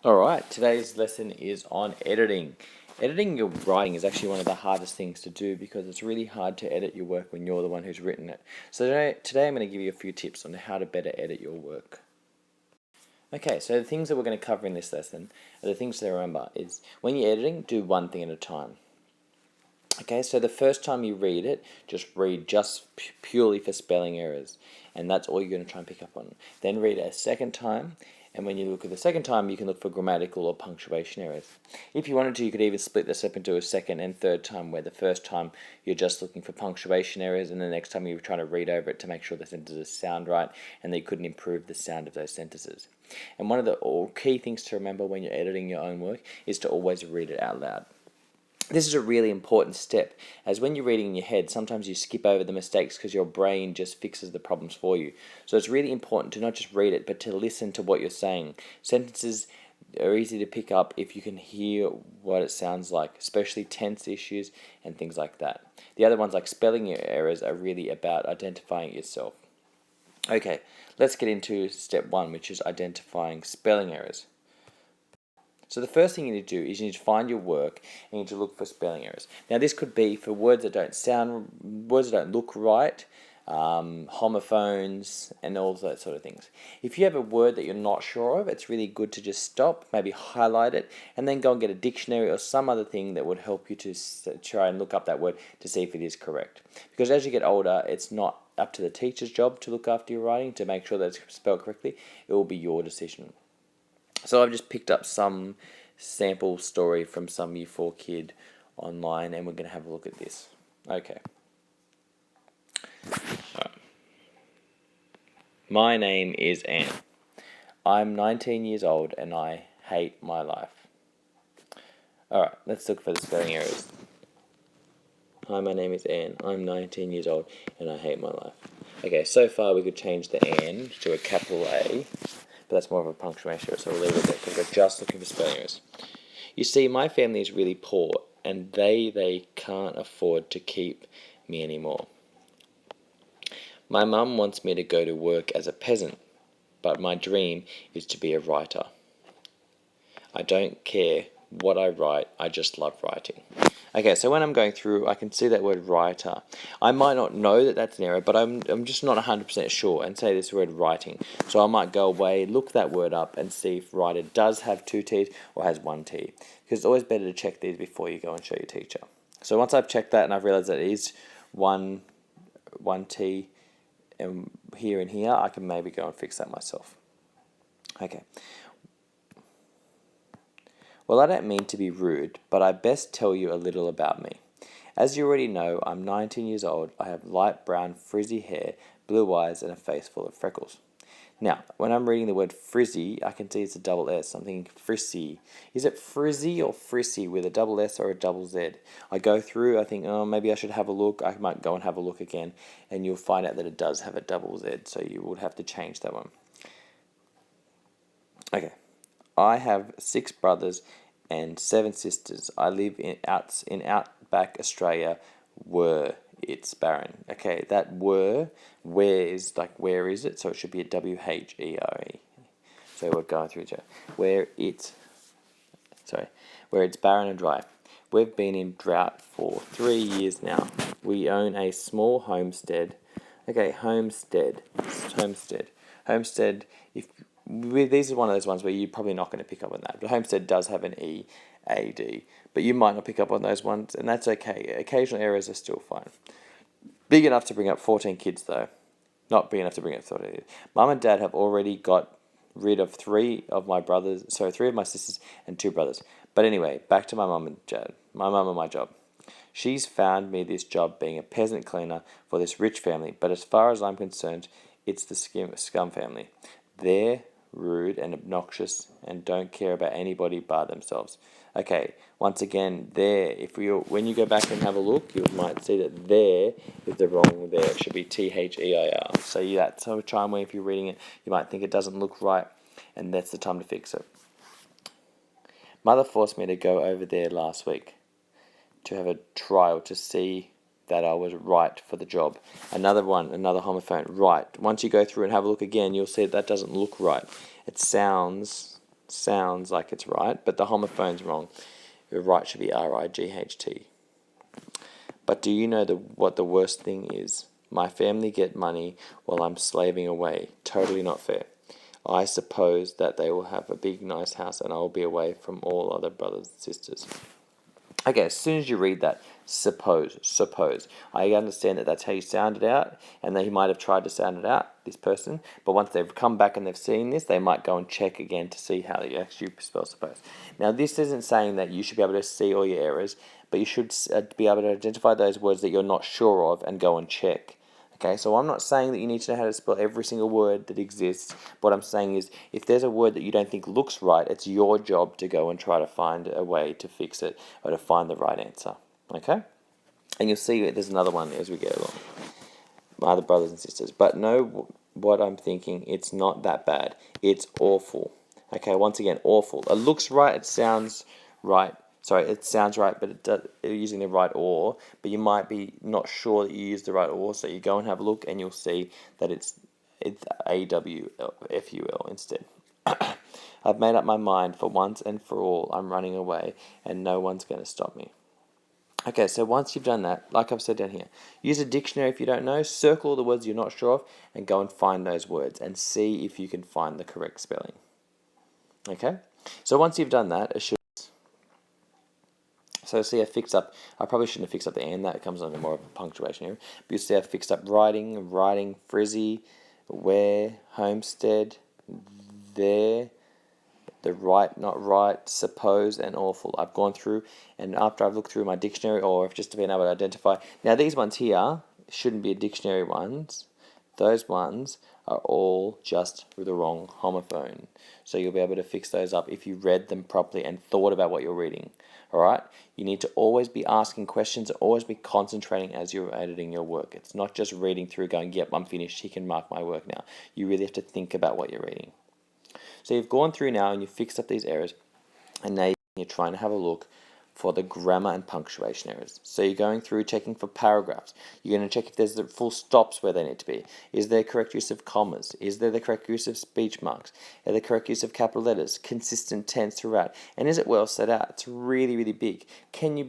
Alright, today's lesson is on editing. Editing your writing is actually one of the hardest things to do because it's really hard to edit your work when you're the one who's written it. So today I'm going to give you a few tips on how to better edit your work. Okay, so the things that we're going to cover in this lesson are the things to remember is when you're editing, do one thing at a time. Okay, so the first time you read it, just read purely for spelling errors, and that's all you're going to try and pick up on. Then read it a second time, and when you look at the second time, you can look for grammatical or punctuation errors. If you wanted to, you could even split this up into a second and third time, where the first time you're just looking for punctuation errors, and the next time you're trying to read over it to make sure the sentences sound right, and that you couldn't improve the sound of those sentences. And one of the key things to remember when you're editing your own work is to always read it out loud. This is a really important step, as when you're reading in your head, sometimes you skip over the mistakes because your brain just fixes the problems for you. So it's really important to not just read it, but to listen to what you're saying. Sentences are easy to pick up if you can hear what it sounds like, especially tense issues and things like that. The other ones, like spelling errors, are really about identifying yourself. Okay, let's get into step one, which is identifying spelling errors. So the first thing you need to do is you need to find your work and you need to look for spelling errors. Now this could be for words that don't look right, homophones, and all that sort of things. If you have a word that you're not sure of, it's really good to just stop, maybe highlight it, and then go and get a dictionary or some other thing that would help you to try and look up that word to see if it is correct. Because as you get older, it's not up to the teacher's job to look after your writing to make sure that it's spelled correctly. It will be your decision. So I've just picked up some sample story from some Year 4 kid online, and we're going to have a look at this. Okay. Right. My name is Anne. I'm 19 years old and I hate my life. Alright, let's look for the spelling errors. Hi, my name is Anne. I'm 19 years old and I hate my life. Okay, so far we could change the Anne to a capital A, but that's more of a punctuation error, so we'll leave it there because we're just looking for spelling errors. You see, my family is really poor, and they can't afford to keep me anymore. My mum wants me to go to work as a peasant, but my dream is to be a writer. I don't care what I write, I just love writing. Okay, so when I'm going through, I can see that word writer. I might not know that that's an error, but I'm just not 100% sure and say this word writing. So I might go away, look that word up, and see if writer does have two T's or has one T. Because it's always better to check these before you go and show your teacher. So once I've checked that and I've realised that it is one T and here, I can maybe go and fix that myself. Okay. Well, I don't mean to be rude, but I best tell you a little about me. As you already know, I'm 19 years old, I have light brown frizzy hair, blue eyes, and a face full of freckles. Now, when I'm reading the word frizzy, I can see it's a double S, I'm thinking frissy. Is it frizzy or frissy with a double S or a double Z? I go through, I think, oh, maybe I should have a look. I might go and have a look again, and you'll find out that it does have a double Z, so you would have to change that one. Okay. I have 6 brothers and 7 sisters. I live in outback Australia. Were it's barren. Okay, that where is like where is it? So it should be a WHERE. So we're going through to where it's barren and dry. We've been in drought for 3 years now. We own a small homestead. Okay, homestead. Homestead. These are one of those ones where you're probably not going to pick up on that. But homestead does have an EAD, but you might not pick up on those ones, and that's okay. Occasional errors are still fine. Big enough to bring up 14 kids, though. Not big enough to bring up 14 kids. Mum and Dad have already got rid of 3 of my sisters and 2 brothers. But anyway, back to my mum and dad. My mum and my job. She's found me this job being a peasant cleaner for this rich family, but as far as I'm concerned, it's the scum family. They're rude and obnoxious and don't care about anybody but themselves. Okay, once again, when you go back and have a look, you might see that there is the wrong there. It should be THEIR. So that's a time where if you're reading it, you might think it doesn't look right, and that's the time to fix it. Mother forced me to go over there last week to have a trial to see that I was right for the job. Another homophone, right. Once you go through and have a look again, you'll see that doesn't look right. It sounds sounds like it's right, but the homophone's wrong. The right should be R-I-G-H-T. But do you know what the worst thing is? My family get money while I'm slaving away. Totally not fair. I suppose that they will have a big nice house and I will be away from all other brothers and sisters. Okay, as soon as you read that, suppose. I understand that that's how you sound it out, and that he might have tried to sound it out, this person, but once they've come back and they've seen this, they might go and check again to see how you actually spell suppose. Now, this isn't saying that you should be able to see all your errors, but you should be able to identify those words that you're not sure of and go and check. Okay, so I'm not saying that you need to know how to spell every single word that exists. What I'm saying is, if there's a word that you don't think looks right, it's your job to go and try to find a way to fix it or to find the right answer. Okay? And you'll see there's another one as we go along. My other brothers and sisters. But know what I'm thinking, it's not that bad. It's awful. Okay, once again, awful. It looks right, it sounds right. Sorry, it sounds right, but you're using the right or, but you might be not sure that you use the right or, so you go and have a look and you'll see that it's AWFUL instead. I've made up my mind for once and for all. I'm running away and no one's going to stop me. Okay, so once you've done that, like I've said down here, use a dictionary if you don't know, circle the words you're not sure of, and go and find those words and see if you can find the correct spelling. Okay, so once you've done that, it should. So see, I probably shouldn't have fixed up the and, that comes under more of a punctuation here. But you see I fixed up writing, frizzy, where, homestead, there, the right, not right, suppose, and awful. I've gone through, and after I've looked through my dictionary, or I've just been able to identify. Now these ones here shouldn't be dictionary ones. Those ones are all just the wrong homophone. So you'll be able to fix those up if you read them properly and thought about what you're reading. Alright? You need to always be asking questions, always be concentrating as you're editing your work. It's not just reading through going, yep, I'm finished, he can mark my work now. You really have to think about what you're reading. So you've gone through now and you've fixed up these errors, and now you're trying to have a look for the grammar and punctuation errors. So you're going through checking for paragraphs. You're going to check if there's the full stops where they need to be. Is there correct use of commas? Is there the correct use of speech marks? Are there correct use of capital letters? Consistent tense throughout? And is it well set out? It's really, really big. Can it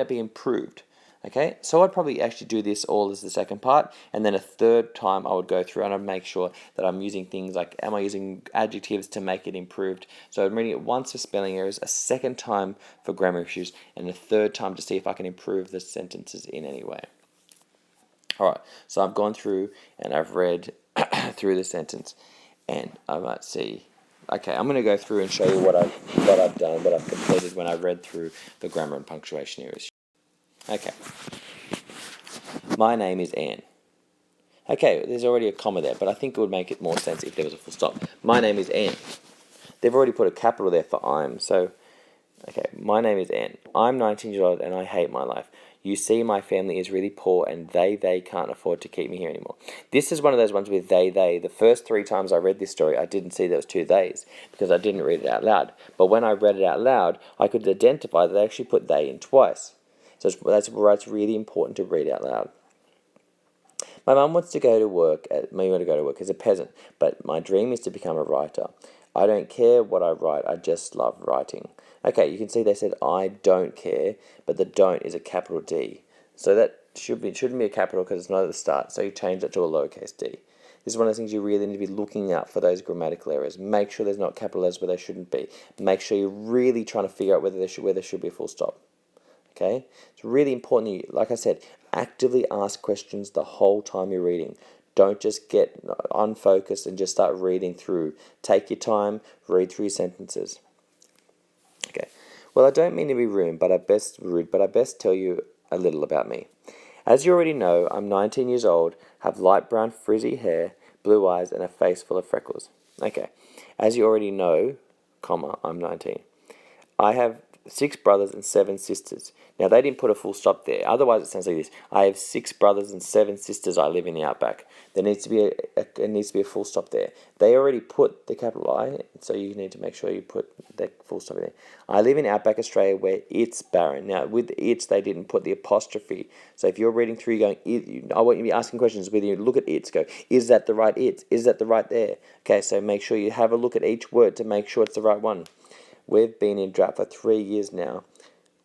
be improved? Okay, so I'd probably actually do this all as the second part, and then a third time I would go through and I'd make sure that I'm using things like, am I using adjectives to make it improved? So I'm reading it once for spelling errors, a second time for grammar issues, and a third time to see if I can improve the sentences in any way. Alright, so I've gone through and I've read through the sentence, and I might see, okay, I'm going to go through and show you what I've done, what I've completed when I read through the grammar and punctuation errors. Okay. My name is Anne. Okay, there's already a comma there, but I think it would make it more sense if there was a full stop. My name is Anne. They've already put a capital there for I'm, so, okay, my name is Anne. I'm 19 years old and I hate my life. You see, my family is really poor and they can't afford to keep me here anymore. This is one of those ones with they. The first 3 times I read this story, I didn't see there was 2 theys because I didn't read it out loud. But when I read it out loud, I could identify that they actually put they in twice. So that's why it's really important to read out loud. My mum wants to go to work as a peasant, but my dream is to become a writer. I don't care what I write, I just love writing. Okay, you can see they said I don't care, but the don't is a capital D. So that shouldn't be a capital because it's not at the start, so you change that to a lowercase d. This is one of those things you really need to be looking out for, those grammatical errors. Make sure there's not capital letters where they shouldn't be. Make sure you're really trying to figure out where there should be a full stop. Okay, it's really important, like I said, actively ask questions the whole time you're reading. Don't just get unfocused and just start reading through. Take your time, read through your sentences. Okay, well, I don't mean to be rude, but I best tell you a little about me. As you already know, I'm 19 years old, have light brown frizzy hair, blue eyes, and a face full of freckles. Okay, as you already know, I'm 19. I have 6 brothers and 7 sisters. Now, they didn't put a full stop there. Otherwise, it sounds like this. I have 6 brothers and 7 sisters. I live in the outback. There needs to be a full stop there. They already put the capital I, so you need to make sure you put the full stop there. I live in outback Australia where it's barren. Now, with it's, they didn't put the apostrophe. So if you're reading through, going, I want you to be asking questions with you. Look at it's. Go, is that the right it's? Is that the right there? Okay, so make sure you have a look at each word to make sure it's the right one. We've been in drought for 3 years now.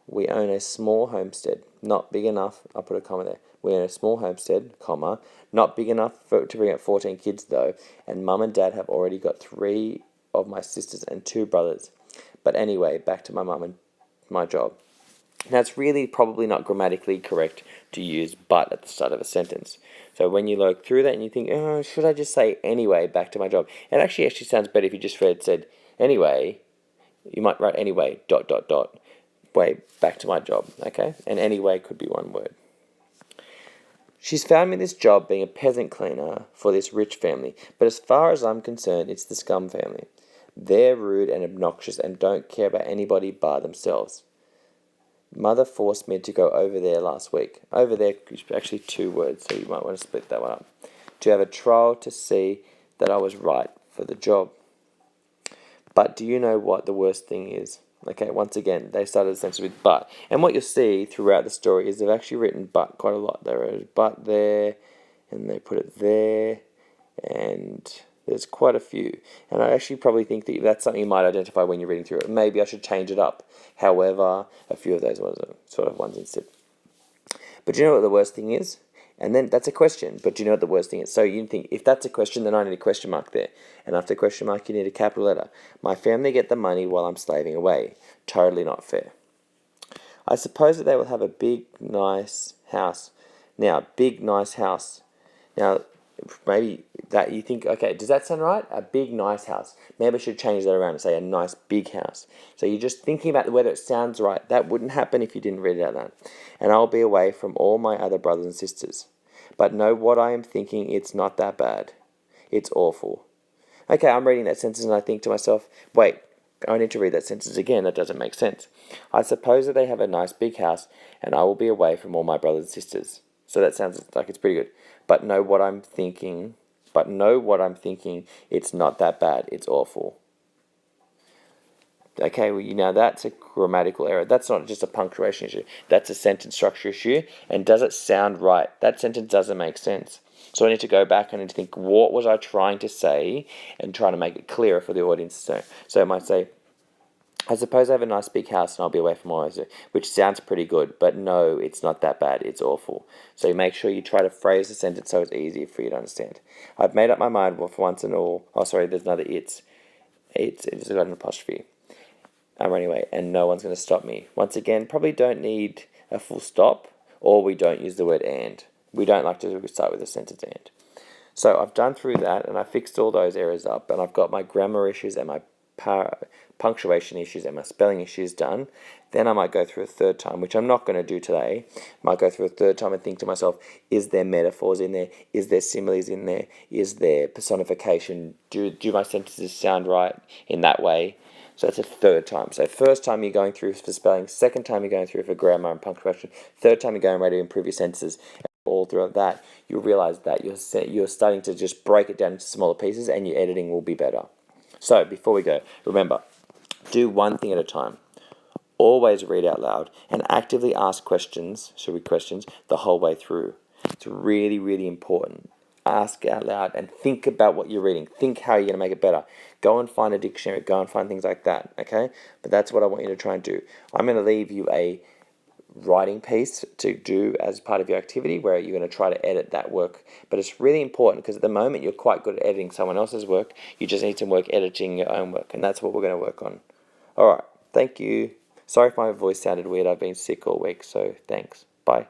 We own a small homestead, not big enough. I'll put a comma there. We own a small homestead, comma, not big enough to bring up 14 kids though. And mum and dad have already got 3 of my sisters and 2 brothers. But anyway, back to my mum and my job. Now, it's really probably not grammatically correct to use but at the start of a sentence. So when you look through that and you think, oh, should I just say anyway, back to my job? It actually sounds better if you just said anyway. You might write anyway, ... way back to my job, okay? And anyway could be one word. She's found me this job being a peasant cleaner for this rich family, but as far as I'm concerned, it's the scum family. They're rude and obnoxious and don't care about anybody bar themselves. Mother forced me to go over there last week. Over there is actually 2 words, so you might want to split that one up. To have a trial to see that I was right for the job. But do you know what the worst thing is? Okay, once again, they started the sentence with but. And what you'll see throughout the story is they've actually written but quite a lot. There is but there, and they put it there, and there's quite a few. And I actually probably think that that's something you might identify when you're reading through it. Maybe I should change it up. However, a few of those ones are sort of ones instead. But do you know what the worst thing is? And then that's a question, but do you know what the worst thing is? So you think, if that's a question, then I need a question mark there. And after question mark, you need a capital letter. My family get the money while I'm slaving away. Totally not fair. I suppose that they will have a big, nice house. Now, big, nice house. Now, maybe that you think, okay, does that sound right? A big, nice house. Maybe I should change that around and say a nice, big house. So you're just thinking about whether it sounds right. That wouldn't happen if you didn't read it out loud. And I'll be away from all my other brothers and sisters. But know what I am thinking, it's not that bad. It's awful. Okay, I'm reading that sentence and I think to myself, wait, I need to read that sentence again. That doesn't make sense. I suppose that they have a nice big house and I will be away from all my brothers and sisters. So that sounds like it's pretty good. But know what I'm thinking, it's not that bad. It's awful. Okay, well, now that's a grammatical error. That's not just a punctuation issue. That's a sentence structure issue. And does it sound right? That sentence doesn't make sense. So I need to go back and I need to think, what was I trying to say, and trying to make it clearer for the audience. So I might say, I suppose I have a nice big house and I'll be away from all those, which sounds pretty good, but no, it's not that bad. It's awful. So you make sure you try to phrase the sentence so it's easier for you to understand. I've made up my mind for once and all. Oh, sorry, there's another it's. It's got an apostrophe. Anyway, and no one's going to stop me. Once again, probably don't need a full stop, or we don't use the word and. We don't like to start with a sentence and. So I've done through that, and I fixed all those errors up, and I've got my grammar issues and my punctuation issues and my spelling issues done. Then I might go through a third time, which I'm not going to do today. I might go through a third time and think to myself, is there metaphors in there? Is there similes in there? Is there personification? Do my sentences sound right in that way? So that's a third time. So first time you're going through for spelling, second time you're going through for grammar and punctuation, third time you're going ready to improve your sentences. All throughout that, you'll realize that you're starting to just break it down into smaller pieces, and your editing will be better. So before we go, remember, do one thing at a time. Always read out loud and actively ask questions, the whole way through. It's really, really important. Ask out loud and think about what you're reading. Think how you're going to make it better. Go and find a dictionary. Go and find things like that, okay? But that's what I want you to try and do. I'm going to leave you a writing piece to do as part of your activity where you're going to try to edit that work. But it's really important because at the moment you're quite good at editing someone else's work. You just need to work editing your own work, and that's what we're going to work on. All right. Thank you. Sorry if my voice sounded weird. I've been sick all week, so thanks. Bye.